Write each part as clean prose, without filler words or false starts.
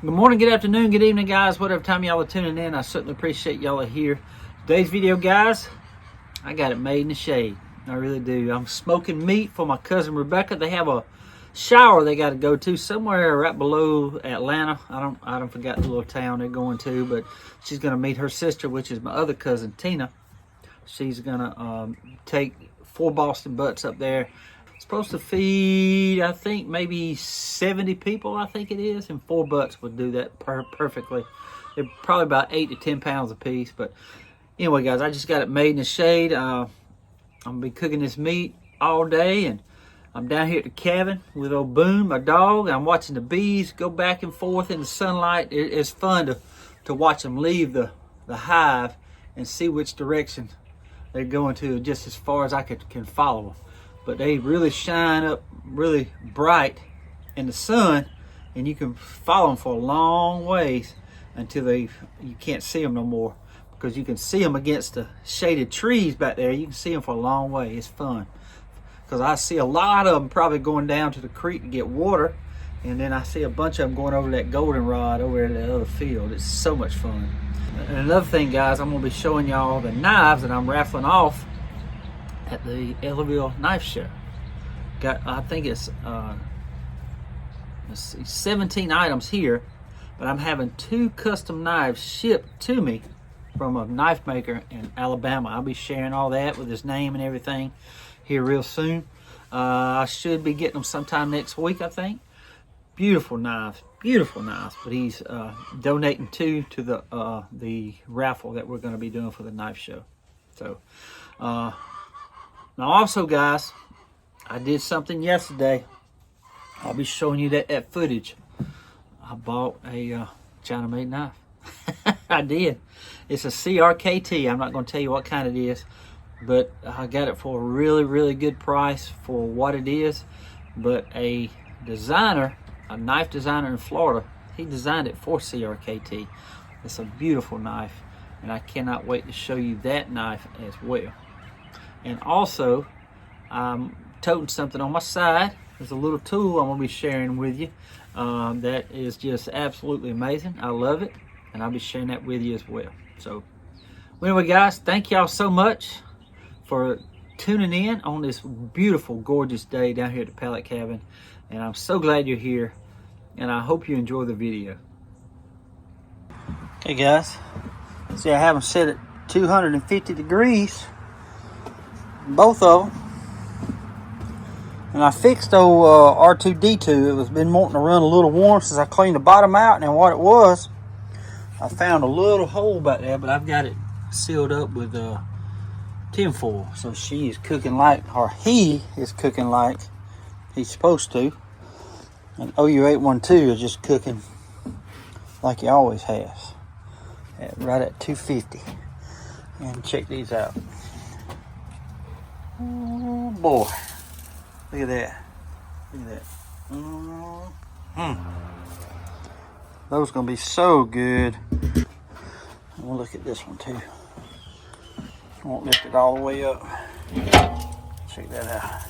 Good morning, good afternoon, good evening, guys. Whatever time y'all are tuning in, I certainly appreciate y'all are here. Today's video, guys, I got it made in the shade. I really do. I'm smoking meat for my cousin Rebecca. They have a shower they got to go to somewhere right below Atlanta. I don't forget the little town they're going to, but she's gonna meet her sister, which is my other cousin Tina. She's gonna take 4 Boston butts up there. Supposed to feed, I think, maybe 70 people, I think it is, and 4 butts would do that perfectly. They're probably about 8 to 10 pounds a piece. But anyway, guys, I just got it made in the shade. I'm gonna be cooking this meat all day, and I'm down here at the cabin with old Boone, my dog. I'm watching the bees go back and forth in the sunlight. It's fun to watch them leave the hive and see which direction they're going to, just as far as I can follow them. But they really shine up really bright in the sun, and you can follow them for a long ways until you can't see them no more, because you can see them against the shaded trees back there. You can see them for a long way. It's fun, because I see a lot of them probably going down to the creek to get water, and then I see a bunch of them going over that goldenrod over in the other field. It's so much fun. And another thing, guys, I'm going to be showing y'all the knives that I'm raffling off at the Ellaville knife show. I think it's 17 items here, but I'm having 2 custom knives shipped to me from a knife maker in Alabama. I'll be sharing all that with his name and everything here real soon. I should be getting them sometime next week, I think. Beautiful knives, but he's donating 2 to the raffle that we're going to be doing for the knife show. So now also, guys, I did something yesterday. I'll be showing you that footage. I bought a China-made knife. I did. It's a CRKT. I'm not going to tell you what kind it is, but I got it for a really, really good price for what it is. But a designer, a knife designer in Florida, he designed it for CRKT. It's a beautiful knife, and I cannot wait to show you that knife as well. And also, I'm toting something on my side. There's a little tool I'm going to be sharing with you that is just absolutely amazing. I love it, and I'll be sharing that with you as well. So anyway, guys, thank y'all so much for tuning in on this beautiful, gorgeous day down here at the Pallet Cabin. And I'm so glad you're here, and I hope you enjoy the video. Okay, guys, see, I have them set at 250 degrees. Both of them, and I fixed old R2D2. It was been wanting to run a little warm since I cleaned the bottom out, and what it was, I found a little hole back there, but I've got it sealed up with tinfoil. So she is cooking like, or he is cooking like he's supposed to, and OU812 is just cooking like he always has, right at 250. And check these out. Oh boy, look at that, Those gonna be so good. We'll look at this one too. I won't lift it all the way up. Check that out.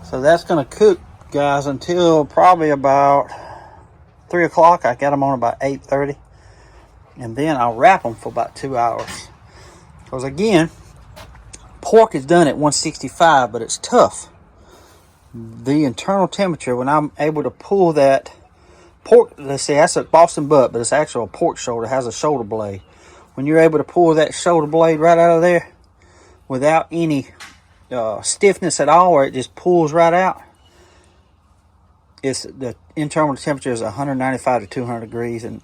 So that's going to cook, guys, until probably about 3 o'clock. I got them on about 8:30. And then I'll wrap them for about 2 hours. Because, again, pork is done at 165, but it's tough. The internal temperature, when I'm able to pull that pork, let's say that's a Boston butt, but it's actually a pork shoulder. It has a shoulder blade. When you're able to pull that shoulder blade right out of there without any stiffness at all, where it just pulls right out, the internal temperature is 195 to 200 degrees. And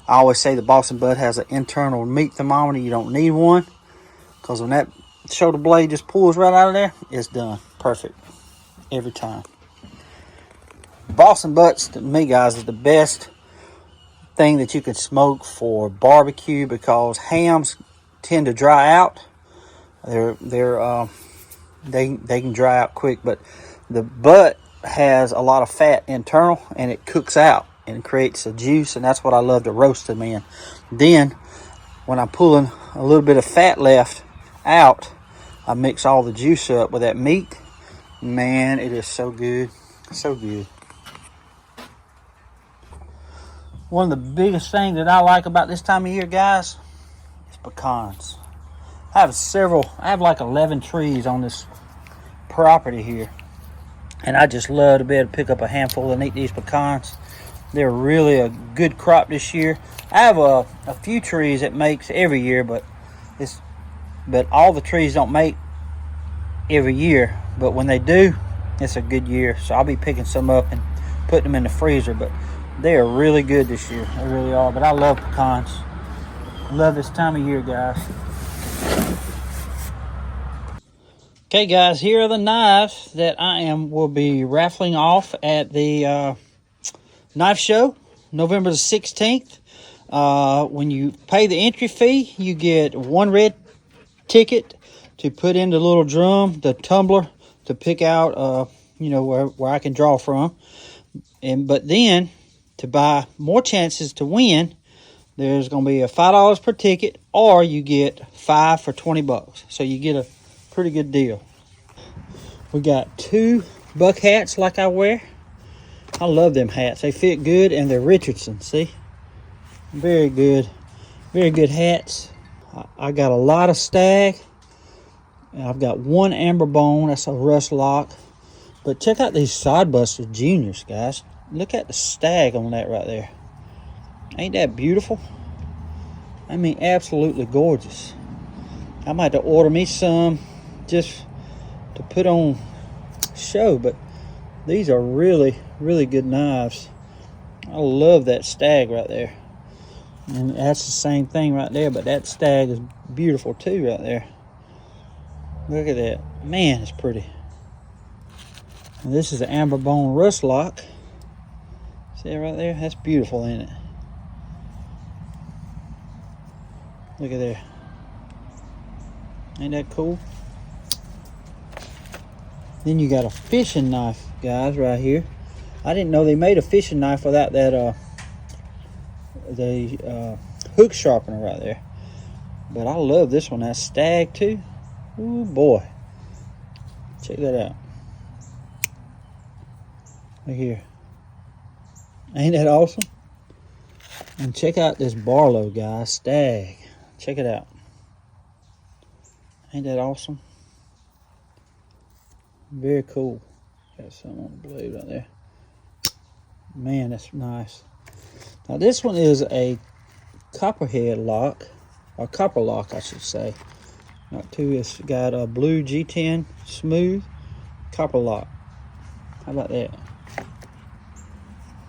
I always say the Boston butt has an internal meat thermometer. You don't need one, because when that shoulder blade just pulls right out of there, it's done perfect every time. Boston butts, to me, guys, is the best thing that you can smoke for barbecue, because hams tend to dry out. They can dry out quick, but the butt has a lot of fat internal, and it cooks out and creates a juice, and that's what I love to roast them in. Then when I'm pulling a little bit of fat left out, I mix all the juice up with that meat. Man, it is so good. So good. One of the biggest things that I like about this time of year, guys, is pecans. I have like 11 trees on this property here. And I just love to be able to pick up a handful and eat these pecans. They're really a good crop this year. I have a few trees that makes every year, but all the trees don't make every year. But when they do, it's a good year. So I'll be picking some up and putting them in the freezer. But they are really good this year. They really are. But I love pecans. Love this time of year, guys. Okay, guys, here are the knives that will be raffling off at the knife show, November the 16th. When you pay the entry fee, you get one red ticket to put in the little drum, the tumbler, to pick out, where I can draw from. But then, to buy more chances to win, there's going to be a $5 per ticket, or you get 5 for $20. So you get a pretty good deal. We got 2 buck hats like I wear. I love them hats. They fit good, and they're Richardson. See, very good hats. I got a lot of stag, and I've got 1 amber bone. That's a rust lock. But check out these Sodbuster Juniors, guys. Look at the stag on that right there. Ain't that beautiful? I mean, absolutely gorgeous. I might have to order me some just to put on show, but these are really, really good knives. I love that stag right there. And that's the same thing right there, but that stag is beautiful too right there. Look at that. Man, it's pretty. And this is an amber bone rust lock. See it right there? That's beautiful, ain't it? Look at there. Ain't that cool? Then you got a fishing knife, guys, right here. I didn't know they made a fishing knife without that the hook sharpener right there. But I love this one. That stag too. Ooh boy. Check that out. Look here. Ain't that awesome? And check out this Barlow, guys. Stag. Check it out. Ain't that awesome? Very cool. Got something on the blade right there. Man, that's nice. Now this one is a copperhead lock, or copper lock, I should say. Not too. It's got a blue G10 smooth copper lock. How about that?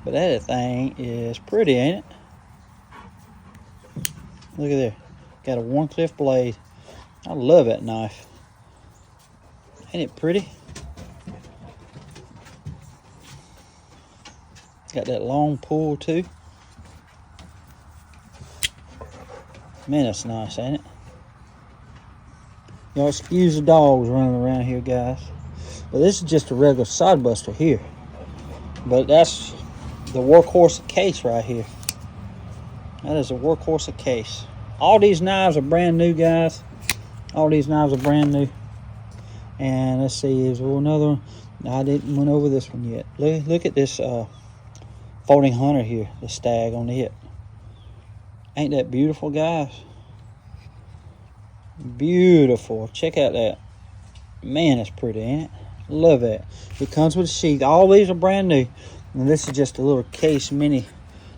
But that thing is pretty, ain't it? Look at there. Got a Warncliffe blade. I love that knife. Ain't it pretty? Got that long pull too. Man, that's nice, ain't it? Y'all excuse the dogs running around here, guys. But this is just a regular Sodbuster here. But that's the workhorse case right here. That is a workhorse case. All these knives are brand new, guys. All these knives are brand new. And let's see, there's another one. I didn't went over this one yet. Look at this folding hunter here, the stag on the hip. Ain't that beautiful, guys? Beautiful. Check out that. Man, that's pretty, ain't it? Love that. It comes with a sheath. All these are brand new. And this is just a little case mini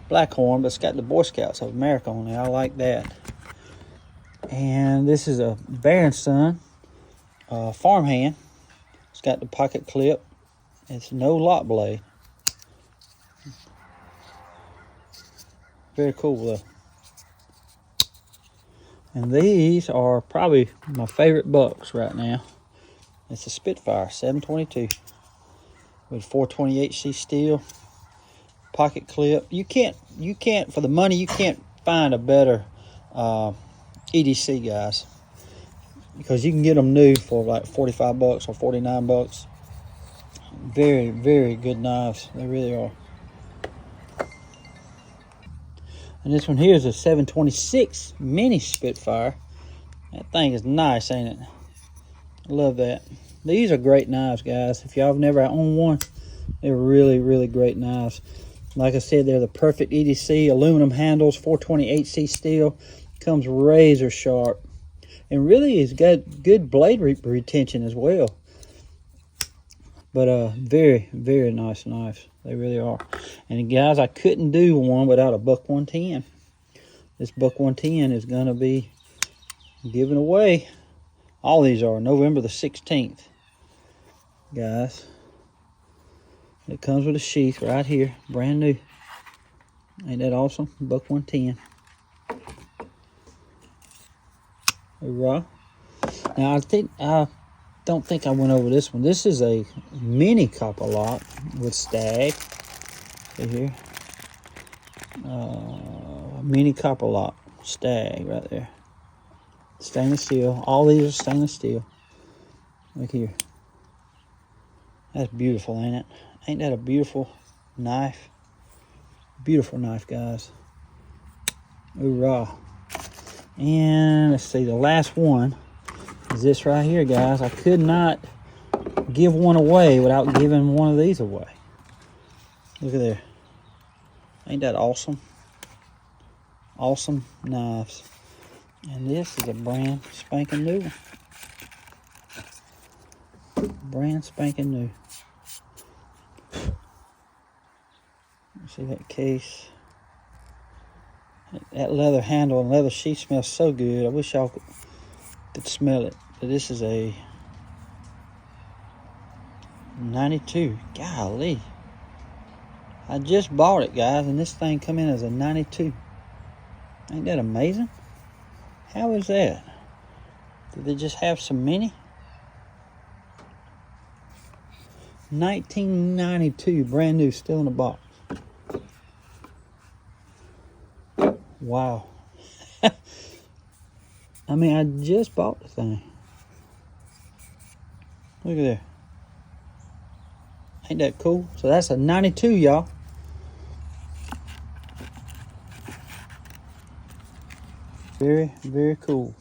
Blackhorn, but it's got the Boy Scouts of America on there. I like that. And this is a Baron Son farmhand. It's got the pocket clip. It's no lock blade. Very cool though. And these are probably my favorite bucks right now. It's a Spitfire 722 with 420 HC steel, pocket clip. You can't for the money, you can't find a better EDC, guys, because you can get them new for like 45 bucks or 49 bucks. Very, very good knives. They really are. And this one here is a 726 mini Spitfire. That thing is nice, ain't it? I love that. These are great knives, guys. If y'all have never owned one, they're really, really great knives. Like I said, they're the perfect EDC, aluminum handles, 428C steel. Comes razor sharp. And really, it's got good blade retention as well. But very, very nice knives. They really are. And guys, I couldn't do one without a buck 110. This buck 110 is going to be given away. All these are November the 16th. Guys, it comes with a sheath right here, brand new. Ain't that awesome? Buck 110. Hoorah. Now I don't think I went over this one. This is a mini copper lock with stag. See here, mini copper lock stag right there. Stainless steel. All these are stainless steel. Look here. That's beautiful, ain't it? Ain't that a beautiful knife? Beautiful knife, guys. Hoorah. And let's see, the last one is this right here, guys. I could not give one away without giving one of these away. Look at there. Ain't that awesome? Awesome knives. And this is a brand spanking new one. Brand spanking new. See that case? That leather handle and leather sheath smells so good. I wish y'all could smell it. But this is a 92. Golly. I just bought it, guys, and this thing come in as a 92. Ain't that amazing? How is that? Did they just have some mini? 1992, brand new, still in the box. Wow. I mean, I just bought the thing. Look at there. Ain't that cool? So that's a 92, y'all. Very, very cool.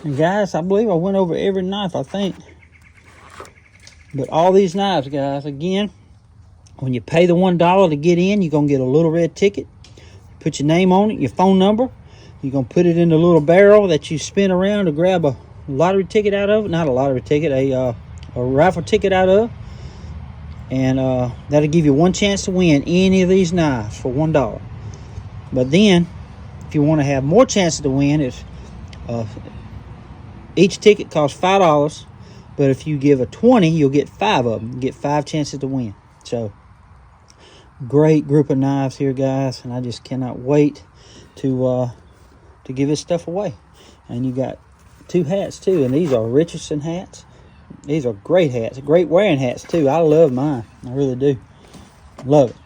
And guys, I believe I went over every knife, I think. But all these knives, guys, again, when you pay the $1 to get in, you're going to get a little red ticket. Put your name on it, your phone number. You're going to put it in the little barrel that you spin around to grab a lottery ticket out of. Not a lottery ticket, a raffle ticket out of. And that'll give you one chance to win any of these knives for $1. But then, if you want to have more chances to win, it's each ticket costs $5. But if you give a 20, you'll get 5 of them. You get 5 chances to win. So, great group of knives here, guys. And I just cannot wait to give this stuff away. And you got 2 hats, too. And these are Richardson hats. These are great hats. Great wearing hats, too. I love mine. I really do. Love it.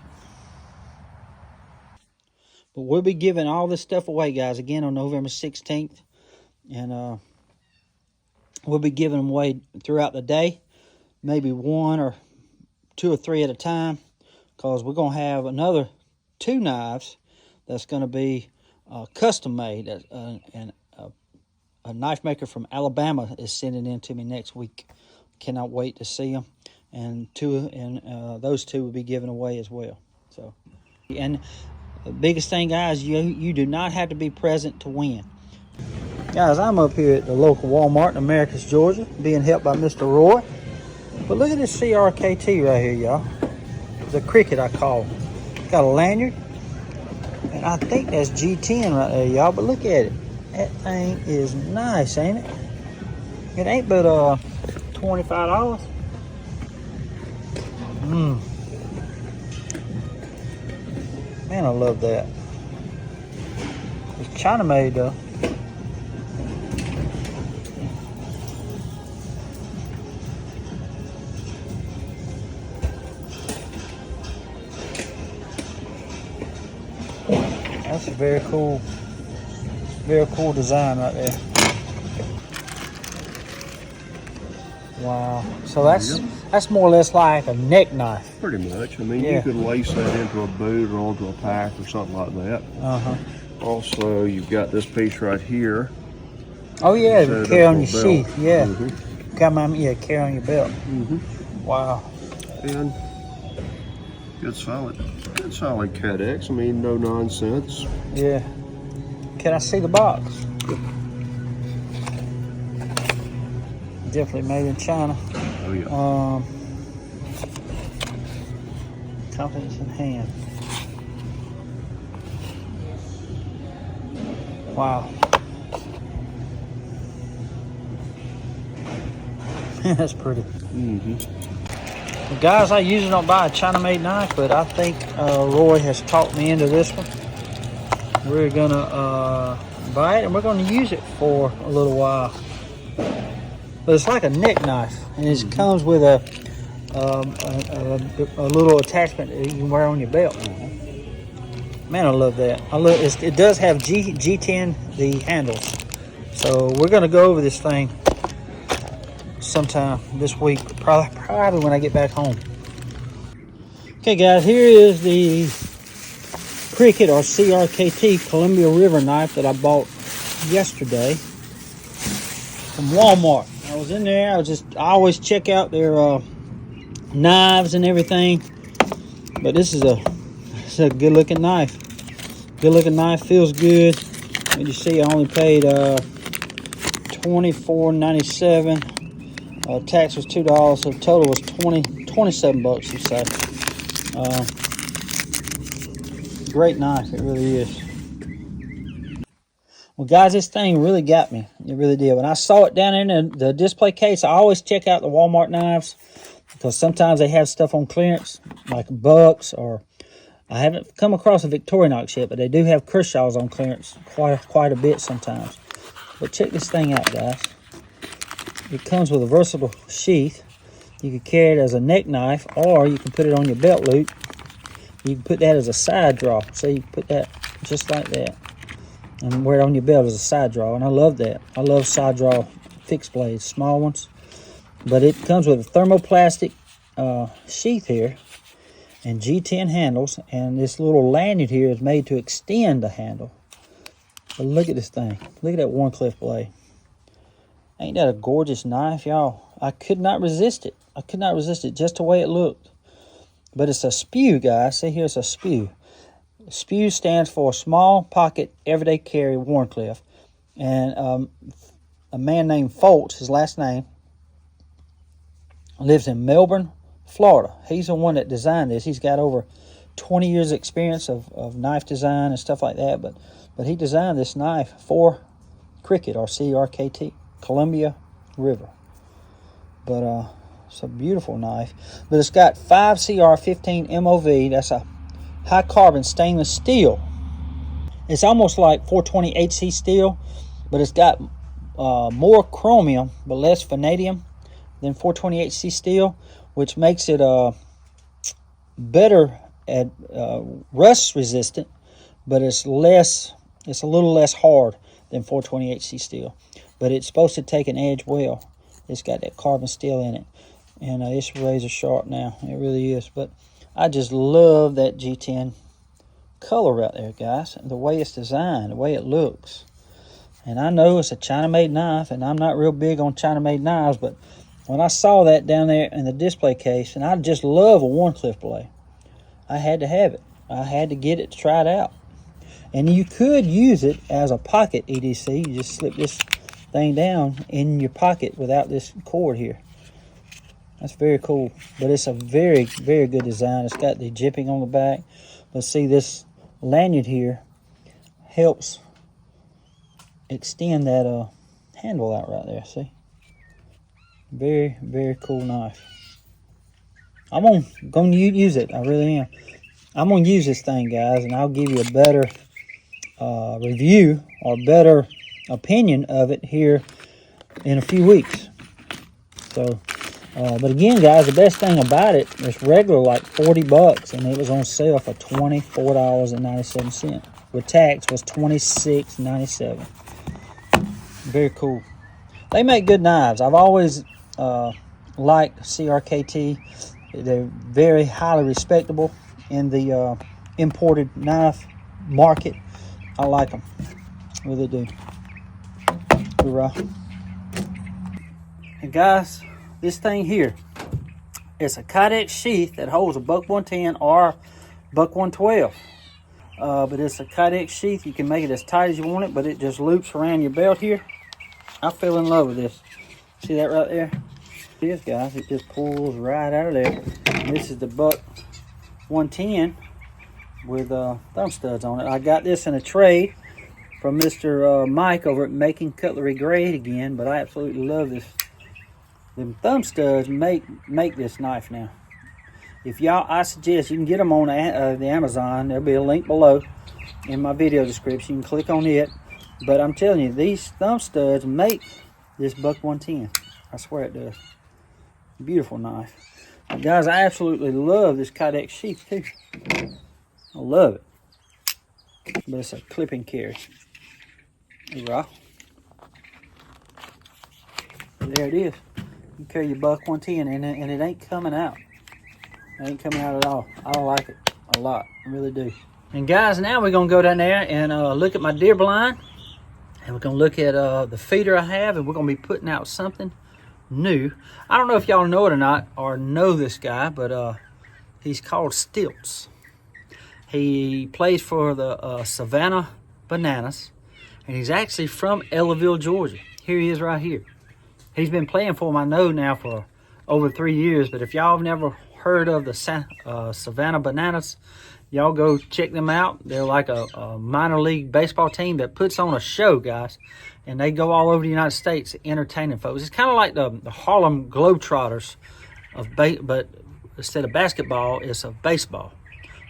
But we'll be giving all this stuff away, guys, again on November 16th. And we'll be giving them away throughout the day. Maybe 1 or 2 or 3 at a time. Because we're going to have another 2 knives that's going to be custom made. And a knife maker from Alabama is sending in to me next week. Cannot wait to see them. And those 2 will be given away as well. So, and the biggest thing, guys, you do not have to be present to win. Guys, I'm up here at the local Walmart in Americus, Georgia, being helped by Mr. Roy. But look at this CRKT right here, y'all. The cricket, I call it. It's got a lanyard. And I think that's G10 right there, y'all. But look at it. That thing is nice, ain't it? It ain't but $25. Man, I love that. It's China made though. That's a very cool design right there. Wow. So that's That's more or less like a neck knife. Pretty much. I mean, Yeah. you could lace that into a boot or onto a pack or something like that. Also, you've got this piece right here. Oh yeah, Set it carry up on for your a belt. sheath. Yeah. Come on, yeah, carry on your belt. Wow. And good solid Cadex. I mean, no nonsense. Yeah. Can I see the box? Definitely made in China. Oh yeah. Confidence in hand. Wow. That's pretty. Well, guys, I usually don't buy a China-made knife, but I think Roy has talked me into this one. We're gonna buy it, and we're gonna use it for a little while. But it's like a neck knife, and it comes with a little attachment that you can wear on your belt. Man, I love that. It does have G10 the handles, so we're gonna go over this thing sometime this week, probably when I get back home. Okay, guys, here is the Cricket or CRKT Columbia River knife that I bought yesterday from Walmart. I was in there. I always check out their knives and everything, but it's a good looking knife. Good looking knife, feels good. As you see, I only paid $24.97. Tax was $2, so the total was $27, you say. Great knife, it really is. Well, guys, this thing really got me. It really did. When I saw it down in the display case, I always check out the Walmart knives because sometimes they have stuff on clearance, like bucks, or I haven't come across a Victorinox yet, but they do have Kershaw's on clearance quite a bit sometimes. But check this thing out, guys. It comes with a versatile sheath. You can carry it as a neck knife, or you can put it on your belt loop. You can put that as a side draw. So you can put that just like that and wear it on your belt as a side draw. And I love that. I love side draw fixed blades, small ones. But it comes with a thermoplastic sheath here and G10 handles. And this little lanyard here is made to extend the handle. But look at this thing. Look at that Wharncliffe blade. Ain't that a gorgeous knife, y'all? I could not resist it. I could not resist it just the way it looked. But it's a SPEW, guys. See here, it's a SPEW. SPEW stands for Small Pocket Everyday Carry Wharncliffe. And a man named Foltz, his last name, lives in Melbourne, Florida. He's the one that designed this. He's got over 20 years experience of knife design and stuff like that. But he designed this knife for Cricket or CRKT, Columbia River. But it's a beautiful knife. But it's got 5CR15 MOV. That's a high carbon stainless steel. It's almost like 420 HC steel, but it's got more chromium but less vanadium than 420 HC steel, which makes it better at rust resistant, but it's a little less hard than 420 HC steel. But it's supposed to take an edge well. It's got that carbon steel in it. And it's razor sharp now. It really is. But I just love that G10 color right there, guys. The way it's designed, the way it looks. And I know it's a China-made knife, and I'm not real big on China-made knives, but when I saw that down there in the display case, and I just love a Wharncliffe blade, I had to have it. I had to get it to try it out. And you could use it as a pocket EDC. You just slip this thing down in your pocket without this cord here. That's very cool. But it's a very, very good design. It's got the jipping on the back. But see, this lanyard here helps extend that handle out right there. See? Very, very cool knife. I'm going to use it. I really am. I'm going to use this thing, guys, and I'll give you a better review or better opinion of it here in a few weeks. So, but again, guys, the best thing about it, it's regular like $40, and it was on sale for $24.97. With tax was $26.97. Very cool. They make good knives. I've always like CRKT. They're very highly respectable in the imported knife market. I like them, really do. Hoorah. And guys, this thing here, it's a Kydex sheath that holds a buck 110 or buck 112. But it's a Kydex sheath. You can make it as tight as you want it, but it just loops around your belt here. I fell in love with this. See that right there? This, guys, it just pulls right out of there. And this is the buck 110 with thumb studs on it. I got this in a trade from Mr. Mike over at Making Cutlery Great again, but I absolutely love this. Them thumb studs make this knife now. If y'all, I suggest you can get them on the Amazon. There'll be a link below in my video description. You can click on it. But I'm telling you, these thumb studs make this buck 110. I swear it does. Beautiful knife. And guys, I absolutely love this Kydex sheath too. I love it. But it's a clipping carry. Hoorah. There it is. You carry your buck 110 and it ain't coming out. It ain't coming out at all. I like it a lot. I really do. And guys, now we're going to go down there and look at my deer blind. And we're going to look at the feeder I have. And we're going to be putting out something new. I don't know if y'all know it or not, or know this guy, but he's called Stilts. He plays for the Savannah Bananas. And he's actually from Ellaville, Georgia. Here he is right here. He's been playing for him, I know now, for over 3 years. But if y'all have never heard of the Savannah Bananas, y'all go check them out. They're like a minor league baseball team that puts on a show, guys. And they go all over the United States entertaining folks. It's kind of like the Harlem Globetrotters, but instead of basketball, it's a baseball.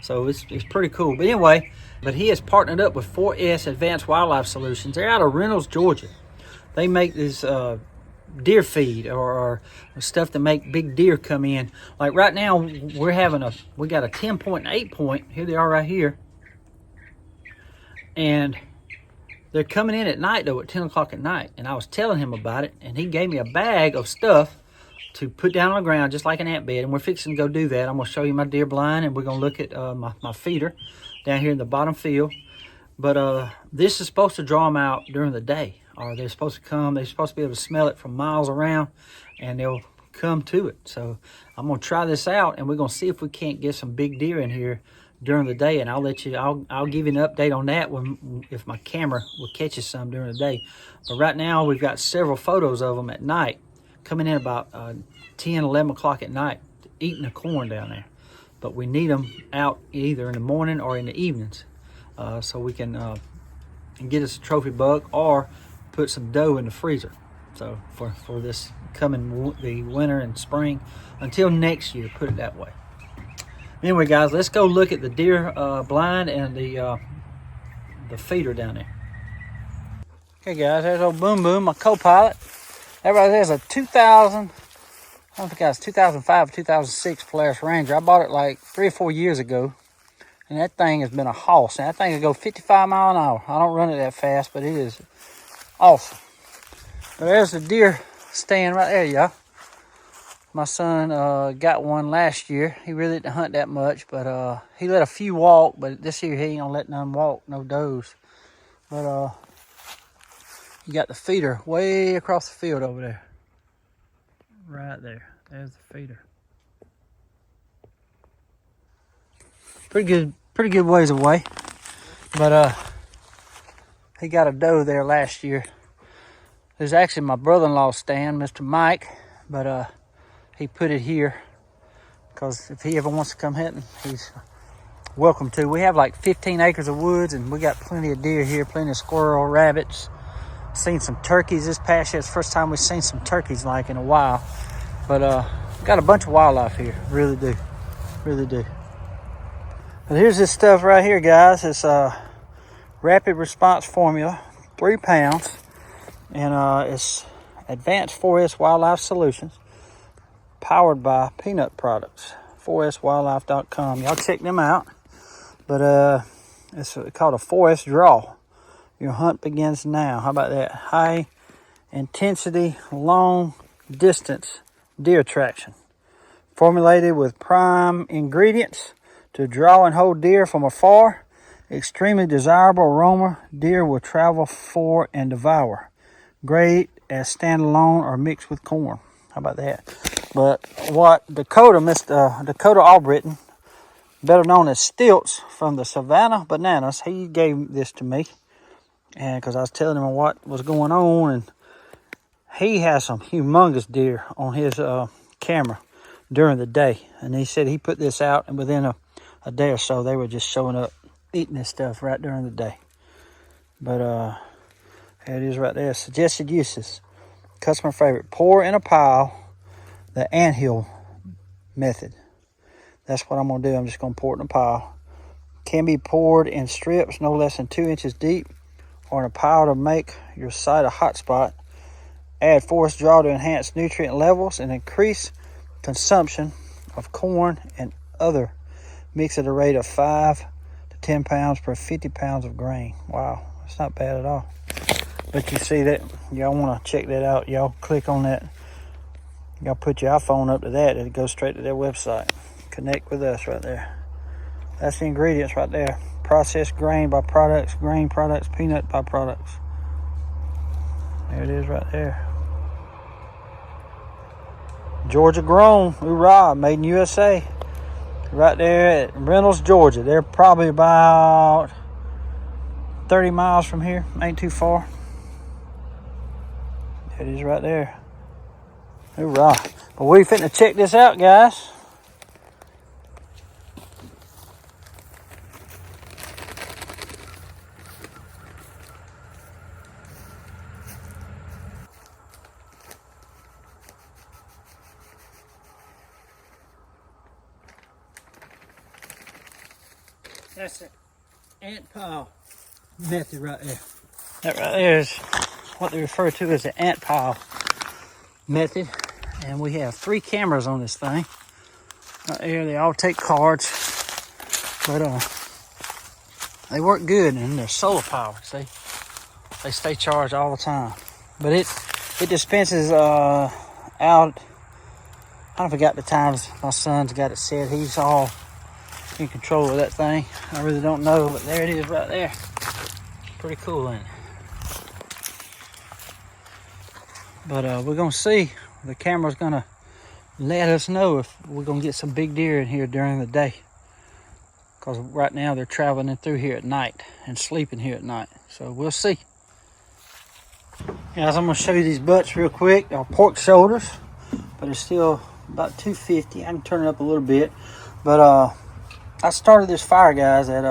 So it's pretty cool. But anyway, but he has partnered up with 4S Advanced Wildlife Solutions. They're out of Reynolds, Georgia. They make this deer feed or stuff to make big deer come in. Like right now, we got a 10.8 point. Here they are right here. And they're coming in at night though, at 10 o'clock at night. And I was telling him about it, and he gave me a bag of stuff to put down on the ground, just like an ant bed. And we're fixing to go do that. I'm going to show you my deer blind, and we're going to look at my feeder down here in the bottom field. But this is supposed to draw them out during the day. Or they're supposed to come, they're supposed to be able to smell it from miles around, and they'll come to it. So I'm going to try this out, and we're going to see if we can't get some big deer in here during the day. And I'll give you an update on that if my camera will catch us some during the day. But right now, we've got several photos of them at night, coming in about 10, 11 o'clock at night, eating the corn down there. But we need them out either in the morning or in the evenings, so we can get us a trophy buck or put some dough in the freezer. So for this coming the winter and spring until next year, put it that way. Anyway, guys, let's go look at the deer blind and the feeder down there. Okay, guys, there's old Boom Boom, my co-pilot. That right there's a 2000, I don't think it was 2005 or 2006 Polaris Ranger. I bought it like 3 or 4 years ago, and that thing has been a hoss. And that thing can go 55 miles an hour. I don't run it that fast, but it is awesome. But there's the deer stand right there, y'all. My son got one last year. He really didn't hunt that much, but he let a few walk. But this year he ain't gonna let none walk, no does. But you got the feeder way across the field over there. Right there. There's the feeder. Pretty good ways away. But he got a doe there last year. There's actually my brother-in-law's stand, Mr. Mike, but he put it here because if he ever wants to come hunting, he's welcome to. We have like 15 acres of woods, and we got plenty of deer here, plenty of squirrel, rabbits. Seen some turkeys this past year. It's the first time we've seen some turkeys like in a while. But got a bunch of wildlife here, really do. But here's this stuff right here, guys. It's rapid response formula, 3 pounds. And it's Advanced 4S Wildlife Solutions, powered by Peanut Products, 4swildlife.com. Y'all check them out. But it's called a 4S Draw. Your hunt begins now. How about that? High intensity, long distance deer attraction. Formulated with prime ingredients to draw and hold deer from afar. Extremely desirable aroma. Deer will travel for and devour. Great as standalone or mixed with corn. How about that? But what Dakota Albritton, better known as Stilts from the Savannah Bananas, he gave this to me. And because I was telling him what was going on, and he has some humongous deer on his camera during the day. And he said he put this out, and within a day or so, they were just showing up eating this stuff right during the day. But here it is right there. Suggested uses. Customer favorite. Pour in a pile. The anthill method. That's what I'm going to do. I'm just going to pour it in a pile. Can be poured in strips no less than 2 inches deep, or in a pile to make your site a hot spot. Add forest draw to enhance nutrient levels and increase consumption of corn and other. Mix at a rate of 5 to 10 pounds per 50 pounds of grain. Wow, that's not bad at all. But you see that, y'all want to check that out. Y'all click on that. Y'all put your iPhone up to that, it goes straight to their website. Connect with us right there. That's the ingredients right there. Processed grain byproducts, grain products, peanut byproducts. There it is right there. Georgia grown, hoorah, made in USA. Right there at Reynolds, Georgia. They're probably about 30 miles from here. Ain't too far. There it is right there. Hoorah. But we finna check this out, guys. That's the ant pile method right there. That right there is what they refer to as the ant pile method. And we have 3 cameras on this thing. Right here, they all take cards. But they work good, and they're solar powered. See? They stay charged all the time. But it dispenses out. I forgot the times my son's got it set. He's all in control of that thing. I really don't know, but there it is right there. Pretty cool, ain't it? But we're gonna see. The camera's gonna let us know if we're gonna get some big deer in here during the day. Because right now they're traveling through here at night and sleeping here at night. So we'll see. Guys, I'm gonna show you these butts real quick. They're pork shoulders, but it's still about 250. I can turn it up a little bit. But I started this fire, guys, at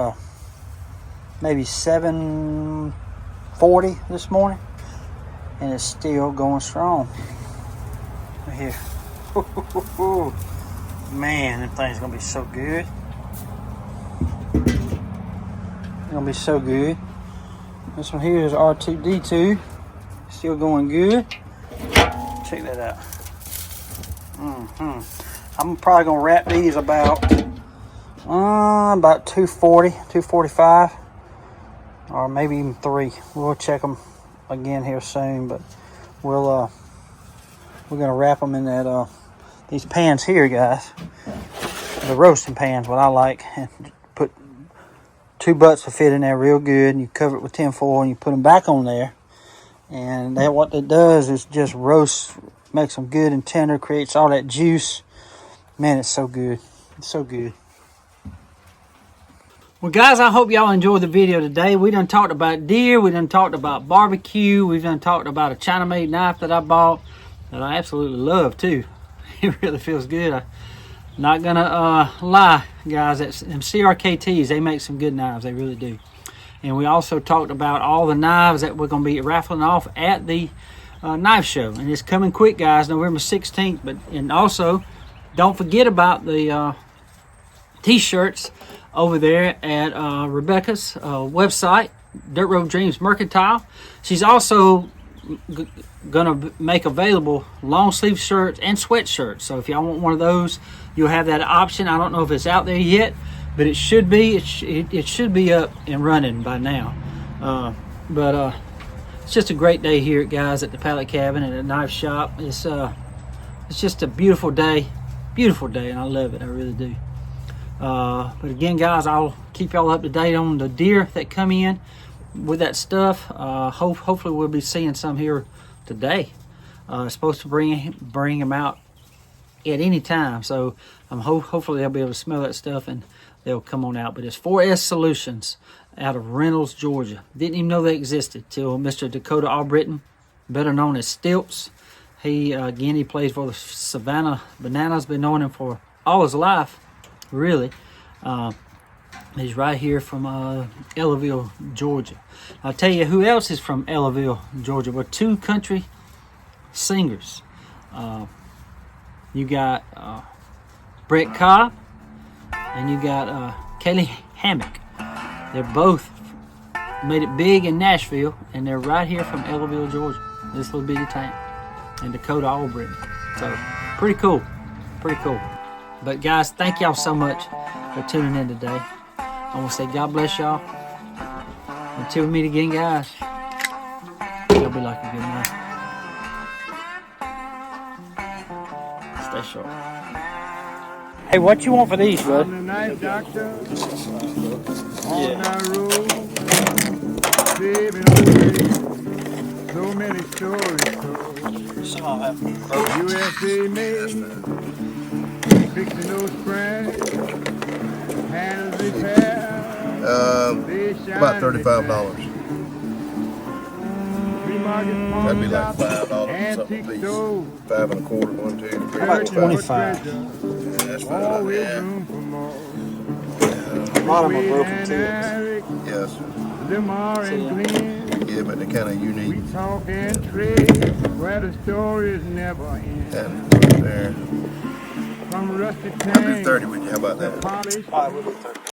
maybe 7:40 this morning, and it's still going strong. Right here. Man, them things gonna be so good. They're gonna be so good. This one here is R2D2. Still going good. Check that out. I'm probably gonna wrap these about 240, 245, or maybe even 3. We'll check them again here soon, but we're gonna wrap them in that these pans here, guys. The roasting pans, what I like, and put 2 butts to fit in there real good, and you cover it with tin foil, and you put them back on there, and that what it does is just roast, makes them good and tender, creates all that juice. Man, it's so good. It's so good. Well, guys, I hope y'all enjoyed the video today. We done talked about deer. We done talked about barbecue. We've done talked about a China-made knife that I bought that I absolutely love, too. It really feels good. I'm not going to lie, guys. Them CRKTs, they make some good knives. They really do. And we also talked about all the knives that we're going to be raffling off at the knife show. And it's coming quick, guys, November 16th. And also, don't forget about the T-shirts over there at Rebecca's website, Dirt Road Dreams Mercantile. She's also gonna make available long sleeve shirts and sweatshirts. So if y'all want one of those, you'll have that option. I don't know if it's out there yet, but it should be. It should be up and running by now. It's just a great day here, guys, at the Pallet Cabin and the knife shop. It's it's just a beautiful day, and I love it. I really do. But again, guys, I'll keep y'all up to date on the deer that come in with that stuff. Hopefully we'll be seeing some here today. Supposed to bring them out at any time, so hopefully they'll be able to smell that stuff and they'll come on out. But it's 4S Solutions out of Reynolds, Georgia. Didn't even know they existed till Mr. Dakota Albritton, better known as Stilts. He plays for the Savannah Bananas. Been knowing him for all his life, really. He's right here from Ellaville, Georgia. I'll tell you who else is from Ellaville, Georgia. Well, 2 country singers. You got Brett Cobb and you got Kelly Hammock. They're both made it big in Nashville, and they're right here from Ellaville, Georgia. This little bitty town. And Dakota Albritton. So, pretty cool. Pretty cool. But guys, thank y'all so much for tuning in today. I want to say God bless y'all. Until we meet again, guys, y'all be like a good night. Stay sharp. Hey, what you want for these, bud? On the night, doctor. On the road. Saving away. So many stories told. Some of them have USA made. Fixing those springs. Handles repair. About $35. That'd be like $5 something a piece. 5 1/4, 1, 2, 3, about 4, 5. 25. Yeah, that's fine. Yeah. A lot of them are broken too. Yes. Lamar and Glenn. Yeah, but they're kind of unique. We talk and trade where the stories never end. And there. From rusty I'll do tanks 30 with you. How about that? to polished All right, we'll do 30.